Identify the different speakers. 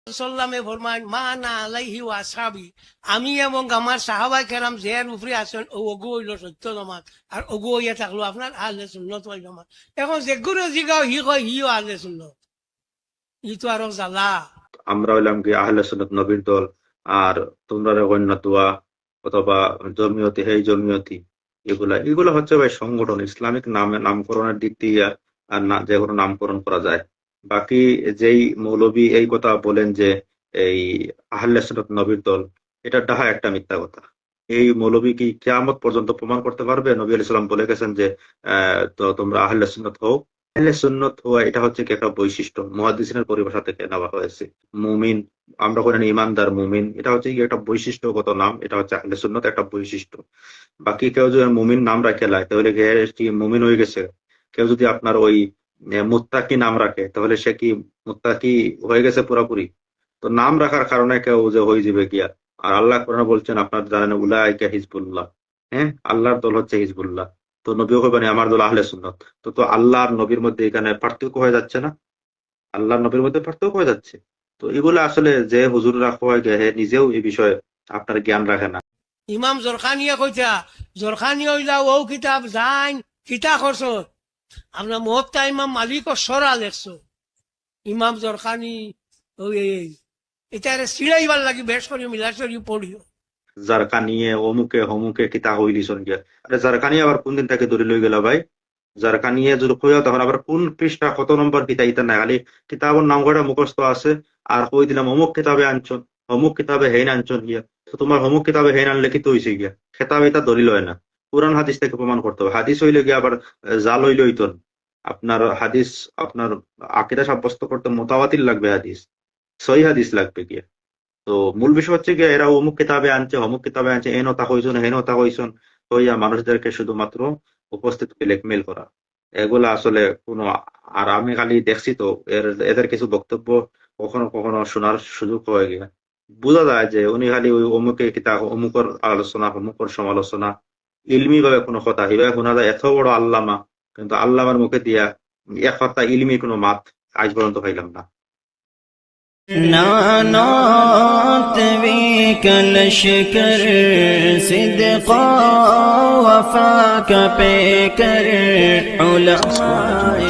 Speaker 1: সাল্লামে ফরমান মা না আলাইহি ওয়াসাবি, আমি এবং আমার সাহাবাই কেরাম যের উপরে আছেন ও অগু হইল সত্য জমাত, আর অগু হইয়া থাকলো আপনার আহলে সুন্নত ওয়াল জামাত। এখন যে গুরু জিগাও হি কয় হিও আহলে সুন্নত, ই তো আরো জ্বালা।
Speaker 2: আমরা হইলাম কি আহলে সুন্নাত নবীর দল, আর তোমরা গণ্যতুয়া অথবা জমিয়তি, হেই জমিয়তি, এগুলা এগুলা হচ্ছে ভাই সংগঠন, ইসলামিক নামে নামকরণের দিক দিয়ে আর না যে কোনো নামকরণ করা যায়। বাকি যেই মৌলবী এই কথা বলেন যে এই আহলে সুন্নাত নবীর দল, এটা ডাহা একটা মিথ্যা কথা। এই মৌলবী কি কিয়ামত পর্যন্ত প্রমাণ করতে পারবে? নবী আলাইহিস সালাম বলে গেছেন যে তো তোমরা আহলে সুন্নাত হও। আহলে সুন্নাত হওয়া এটা হচ্ছে কি একটা বৈশিষ্ট্য, মুহাদ্দিসিনের পরিভাষা থেকে নেওয়া হয়েছে। মুমিন, আমরা বলি না ইমানদার মুমিন, এটা হচ্ছে কি একটা বৈশিষ্ট্যগত নাম, এটা হচ্ছে আহলে সুন্নাত একটা বৈশিষ্ট্য। বাকি কেউ যদি মুমিন নাম রাখে লাই তাহলে কি মুমিন হয়ে গেছে? কেউ যদি আপনার ওই মুত্তাকি নাম রাখে তাহলে সে কি মুত্তাকি হয়ে গেছে পুরোপুরি? তো নাম রাখার কারণে কেউ যে হয়ে যাবে গিয়া। আর আল্লাহ কোরআনে বলছেন, আপনার জানেন উলাইকা হিজবুল্লাহ, হ্যাঁ, আল্লাহর দল হচ্ছে হিজবুল্লাহ। তো নবীও কইবেন আমার দল আহলে সুন্নাত। তো আল্লাহ আর নবীর মধ্যে এখানে পার্থক্য হয়ে যাচ্ছে না? আল্লাহ নবীর মধ্যে পার্থক্য হয়ে যাচ্ছে। তো এগুলো আসলে যে হুজুররা কয় গে, হে নিজেও এই বিষয়ে আপনার জ্ঞান রাখে না।
Speaker 1: ইমাম জরখানিয়া কইতা, জরখানি হইলা ও কিতাব যাইন কিতা করছ, আপনার মহত্তা ইমাম মালিক সরা লেখছো। ইমাম জরখানি ওই এটারে সিড়াইবার লাগি বেশ করে মিলাচরি পড়িও।
Speaker 2: জারকানিয়ে অমুকে হমুকে কিতা হইলিছন গিয়া। আরে জারকানি আবার কোন দিন তাকে ধরে লই গেল ভাই? জারকানিয়ে যদি কইয়া তখন আবার কোন পৃষ্ঠা কত নম্বর কিতা ইতা নাই, খালি কিতাবের নাম কয়টা মুখস্থ আছে আর কই দিলাম অমুক কিতাবে আনছন, অমুক কিতাবে হেন আনছন গিয়া। তো তোমার অমুক কিতাবে হেন আনলে কি তো হইছে গিয়া? খেতাব এটা দলিল হয় না, কোরআন হাদিস থেকে প্রমাণ করতে হবে। হাদিস হইলে গিয়া আবার জাল হইলে হইতো না। আপনার হাদিস, আপনার আকীদা সাব্যস্ত করতে মুতাওয়াতির লাগবে হাদিস, সহিহ হাদিস লাগবে গিয়া। তো মূল বিষয় হচ্ছে গিয়ে এরা অমুক কিতাবে আনছে অমুক কিতাবে আনছে, এন তা হইছন হেন তা হইছন, হইয়া মানুষদেরকে শুধুমাত্র উপস্থিত ব্ল্যাকমেইল করা, এগুলা আসলে কোনো। আর আমি খালি দেখছি তো এদের কিছু বক্তব্য কখনো কখনো শোনার সুযোগ হয়ে গিয়া বোঝা যায় যে উনি খালি ওই অমুকে কিতাব অমুকর আলোচনা অমুকর সমালোচনা, ইলমি ভাবে কোনো কথা হিভাবে শোনা যায়। এত বড় আল্লামা, কিন্তু আল্লামার মুখে দিয়া এক কথা ইলমি কোনো মাত আজ পর্যন্ত পাইলাম না।
Speaker 3: نانات بك لشکر صدقا وفاك پیکر علماء